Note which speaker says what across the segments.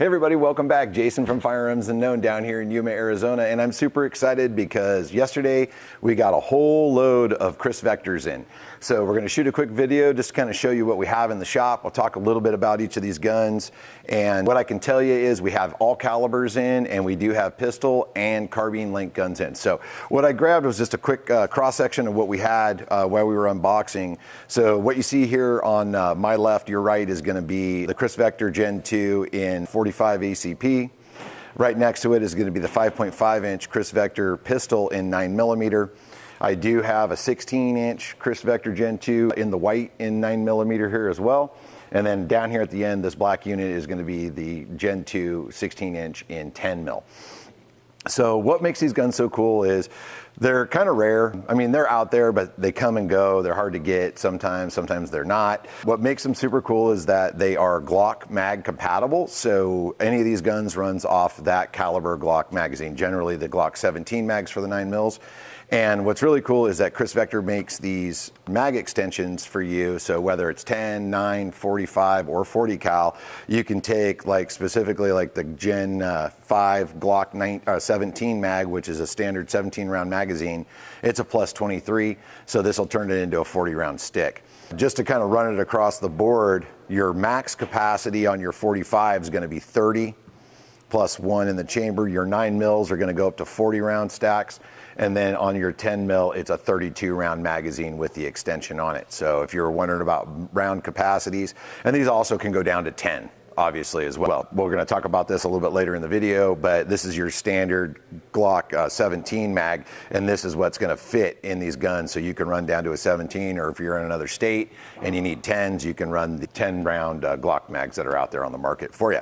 Speaker 1: Hey everybody, welcome back. Jason from Firearms Unknown down here in Yuma, Arizona, and I'm super excited because yesterday we got a whole load of Kriss Vectors in. So we're going to shoot a quick video just to kind of show you what we have in the shop. I'll talk a little bit about each of these guns, and what I can tell you is we have all calibers in, and we do have pistol and carbine length guns in. So what I grabbed was just a quick cross-section of what we had while we were unboxing. So what you see here on my left, your right, is going to be the Kriss Vector Gen 2 in 45 ACP. Right next to it is going to be the 5.5 inch Kriss Vector pistol in 9mm. I do have a 16 inch Kriss Vector Gen 2 in the white in 9mm here as well. And then down here at the end, this black unit is going to be the Gen 2 16 inch in 10mm. So what makes these guns so cool is they're kind of rare. I mean, they're out there, but they come and go. They're hard to get sometimes they're not. What makes them super cool is that they are Glock mag compatible. So any of these guns runs off that caliber Glock magazine, generally the Glock 17 mags for the 9mm. And what's really cool is that Kriss Vector makes these mag extensions for you. So whether it's 10, 9, 45, or 40 cal, you can take like specifically like the Gen 5 Glock 17 mag, which is a standard 17 round magazine. It's a plus 23. So this will turn it into a 40 round stick. Just to kind of run it across the board, your max capacity on your 45 is going to be 30 plus 1 in the chamber. Your 9mm are going to go up to 40 round stacks. And then on your 10mm, it's a 32 round magazine with the extension on it. So if you're wondering about round capacities, and these also can go down to 10, obviously, as well. We're going to talk about this a little bit later in the video, but this is your standard Glock 17 mag, and this is what's going to fit in these guns. So you can run down to a 17, or if you're in another state and you need 10s, you can run the 10 round Glock mags that are out there on the market for you.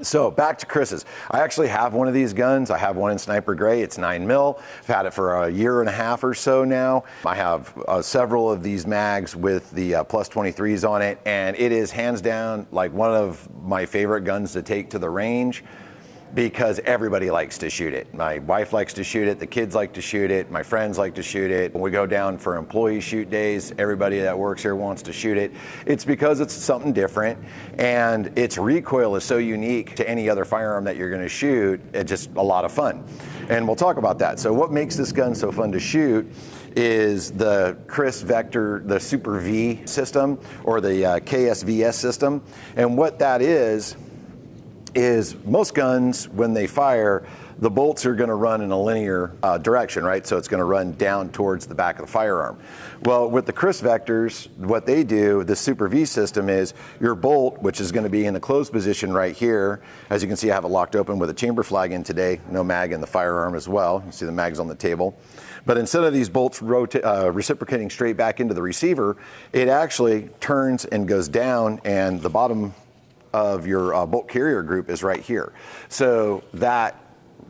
Speaker 1: So back to Kriss's. I actually have one of these guns. I have one in Sniper Gray. It's 9mm. I've had it for a year and a half or so now. I have several of these mags with the plus 23s on it, and it is hands down like one of my favorite guns to take to the range, because everybody likes to shoot it. My wife likes to shoot it, the kids like to shoot it, my friends like to shoot it. When we go down for employee shoot days, everybody that works here wants to shoot it. It's because it's something different, and its recoil is so unique to any other firearm that you're gonna shoot. It's just a lot of fun. And we'll talk about that. So what makes this gun so fun to shoot is the Kriss Vector, the Super V system, or the KSVS system. And what that is most guns, when they fire, the bolts are going to run in a linear direction, right? So it's going to run down towards the back of the firearm. Well, with the Kriss Vectors, what they do, the Super V system, is your bolt, which is going to be in the closed position right here. As you can see, I have it locked open with a chamber flag in today. No mag in the firearm as well. You see the mags on the table. But instead of these bolts reciprocating straight back into the receiver, it actually turns and goes down, and the bottom of your bolt carrier group is right here. So that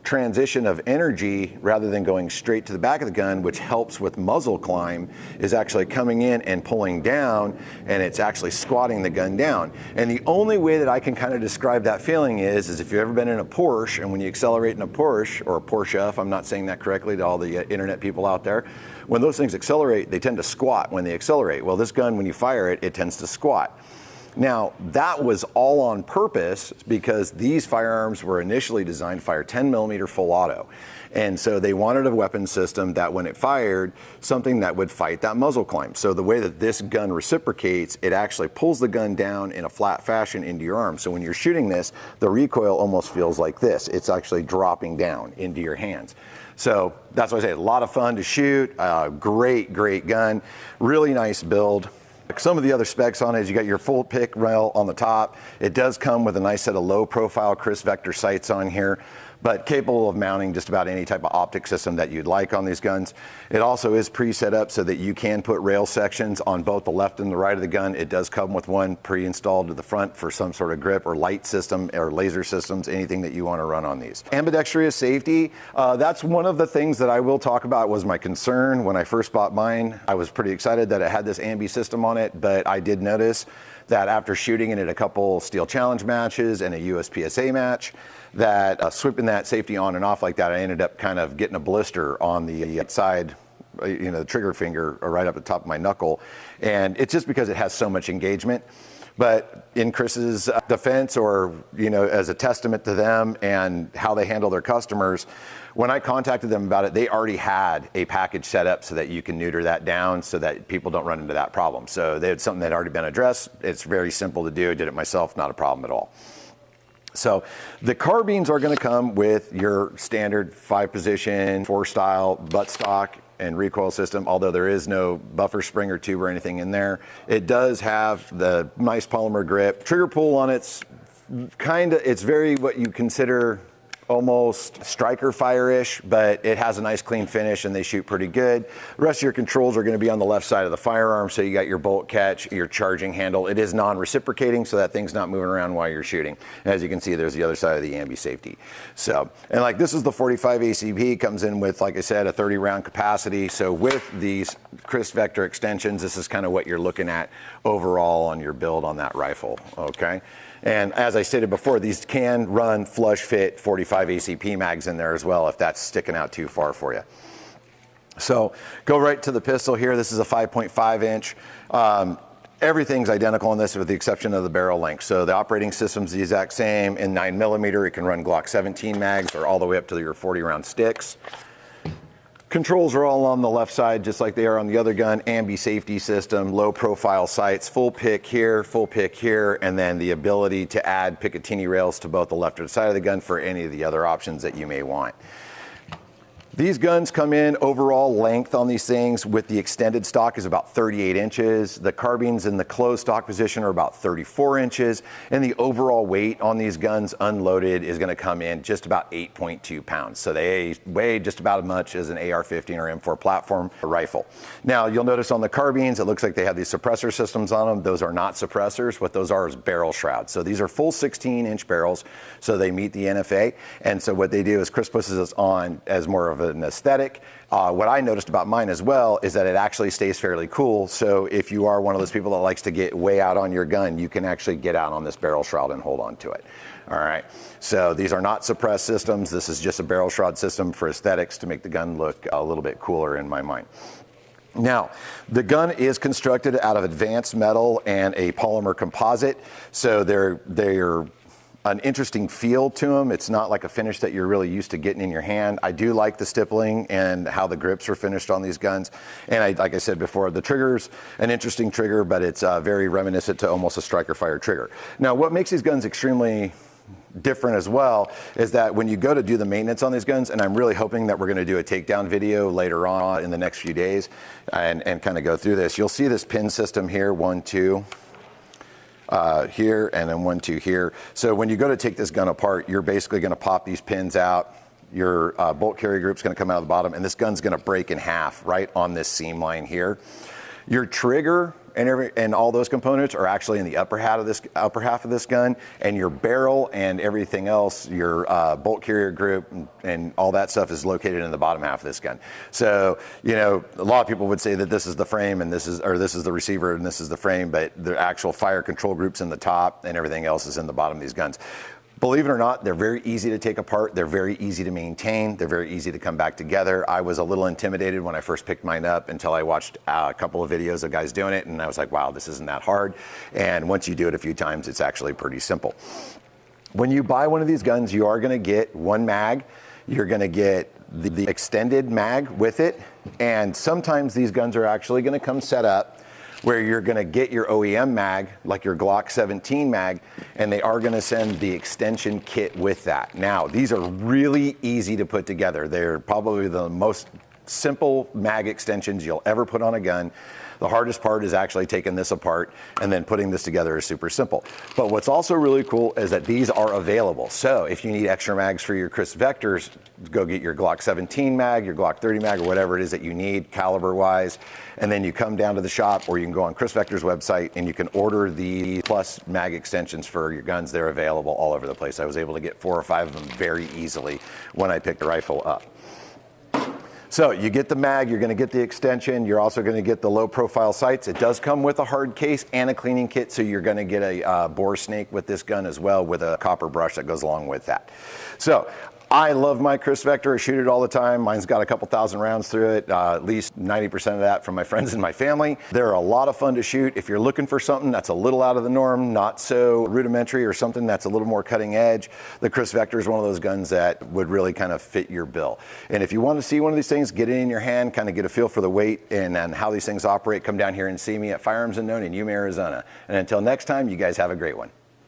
Speaker 1: transition of energy, rather than going straight to the back of the gun, which helps with muzzle climb, is actually coming in and pulling down, and it's actually squatting the gun down. And the only way that I can kind of describe that feeling is if you've ever been in a Porsche, and when you accelerate in a Porsche, or a Porsche, if I'm not saying that correctly to all the internet people out there, when those things accelerate, they tend to squat when they accelerate. Well, this gun, when you fire it, it tends to squat. Now, that was all on purpose because these firearms were initially designed to fire 10mm full auto. And so they wanted a weapon system that when it fired, something that would fight that muzzle climb. So the way that this gun reciprocates, it actually pulls the gun down in a flat fashion into your arm. So when you're shooting this, the recoil almost feels like this. It's actually dropping down into your hands. So that's why I say a lot of fun to shoot, great gun, really nice build. Some of the other specs on it is you got your full pick rail on the top. It does come with a nice set of low profile Kriss Vector sights on here, but capable of mounting just about any type of optic system that you'd like on these guns. It also is pre-set up so that you can put rail sections on both the left and the right of the gun. It does come with one pre-installed to the front for some sort of grip or light system or laser systems, anything that you want to run on these. Ambidextrous safety, that's one of the things that I will talk about was my concern when I first bought mine. I was pretty excited that it had this ambi system on it, but I did notice that after shooting it at a couple Steel Challenge matches and a USPSA match, that sweeping that safety on and off like that, I ended up kind of getting a blister on the side, the trigger finger right up at the top of my knuckle. And it's just because it has so much engagement. But in Chris's defense, or as a testament to them and how they handle their customers, when I contacted them about it, they already had a package set up so that you can neuter that down so that people don't run into that problem. So they had something that had already been addressed. It's very simple to do. I did it myself, not a problem at all. So the carbines are going to come with your standard 5-position, 4-style buttstock and recoil system, although there is no buffer spring or tube or anything in there. It does have the nice polymer grip. Trigger pull on it's very what you consider almost striker fire-ish, but it has a nice clean finish and they shoot pretty good. The rest of your controls are going to be on the left side of the firearm, so you got your bolt catch, your charging handle. It is non-reciprocating, so that thing's not moving around while you're shooting. As you can see, there's the other side of the ambi safety. So, and like this is the 45 ACP, comes in with, like I said, a 30-round capacity. So with these Chris Vector extensions, this is kind of what you're looking at overall on your build on that rifle, okay? And as I stated before, these can run flush fit 45 ACP mags in there as well if that's sticking out too far for you. So go right to the pistol here. This is a 5.5 inch. Everything's identical on this with the exception of the barrel length. So the operating system's the exact same. In 9mm, it can run Glock 17 mags or all the way up to your 40-round sticks. Controls are all on the left side, just like they are on the other gun. Ambi safety system, low profile sights, full pick here, and then the ability to add Picatinny rails to both the left or the side of the gun for any of the other options that you may want. These guns come in overall length on these things with the extended stock is about 38 inches. The carbines in the closed stock position are about 34 inches. And the overall weight on these guns unloaded is going to come in just about 8.2 pounds. So they weigh just about as much as an AR-15 or M4 platform rifle. Now you'll notice on the carbines, it looks like they have these suppressor systems on them. Those are not suppressors. What those are is barrel shrouds. So these are full 16-inch barrels. So they meet the NFA. And so what they do is Chris puts this on as more of an aesthetic. What I noticed about mine as well is that it actually stays fairly cool. So if you are one of those people that likes to get way out on your gun, you can actually get out on this barrel shroud and hold on to it. All right. So these are not suppressed systems. This is just a barrel shroud system for aesthetics to make the gun look a little bit cooler in my mind. Now, the gun is constructed out of advanced metal and a polymer composite. So they're an interesting feel to them. It's not like a finish that you're really used to getting in your hand. I do like the stippling and how the grips are finished on these guns. And like I said before, the trigger's an interesting trigger, but it's very reminiscent to almost a striker fire trigger. Now, what makes these guns extremely different as well is that when you go to do the maintenance on these guns, and I'm really hoping that we're going to do a takedown video later on in the next few days and kind of go through this, you'll see this pin system here, 1, 2, here, and then 1, 2 here. So when you go to take this gun apart, you're basically going to pop these pins out. Your bolt carry group's going to come out of the bottom, and this gun's going to break in half right on this seam line here. Your trigger and all those components are actually in the upper half of this gun, and your barrel and everything else, your bolt carrier group and all that stuff is located in the bottom half of this gun. So, a lot of people would say that this is the frame and this is the receiver and this is the frame, but the actual fire control group's in the top and everything else is in the bottom of these guns. Believe it or not, they're very easy to take apart. They're very easy to maintain. They're very easy to come back together. I was a little intimidated when I first picked mine up until I watched a couple of videos of guys doing it, and I was like, wow, this isn't that hard. And once you do it a few times, it's actually pretty simple. When you buy one of these guns, you are going to get one mag. You're going to get the extended mag with it, and sometimes these guns are actually going to come set up where you're going to get your OEM mag, like your Glock 17 mag, and they are going to send the extension kit with that. Now, these are really easy to put together. They're probably the most simple mag extensions you'll ever put on a gun. The hardest part is actually taking this apart, and then putting this together is super simple. But what's also really cool is that these are available. So if you need extra mags for your Chris Vectors, go get your Glock 17 mag, your Glock 30 mag, or whatever it is that you need caliber-wise, and then you come down to the shop, or you can go on Chris Vector's website and you can order the plus mag extensions for your guns. They're available all over the place. I was able to get 4 or 5 of them very easily when I picked the rifle up. So you get the mag, you're going to get the extension, you're also going to get the low profile sights. It does come with a hard case and a cleaning kit, so you're going to get a bore snake with this gun as well, with a copper brush that goes along with that. So I love my Kriss Vector. I shoot it all the time. Mine's got a couple thousand rounds through it, at least 90% of that from my friends and my family. They're a lot of fun to shoot. If you're looking for something that's a little out of the norm, not so rudimentary, or something that's a little more cutting edge, the Kriss Vector is one of those guns that would really kind of fit your bill. And if you want to see one of these things, get it in your hand, kind of get a feel for the weight and how these things operate, come down here and see me at Firearms Unknown in Yuma, Arizona. And until next time, you guys have a great one.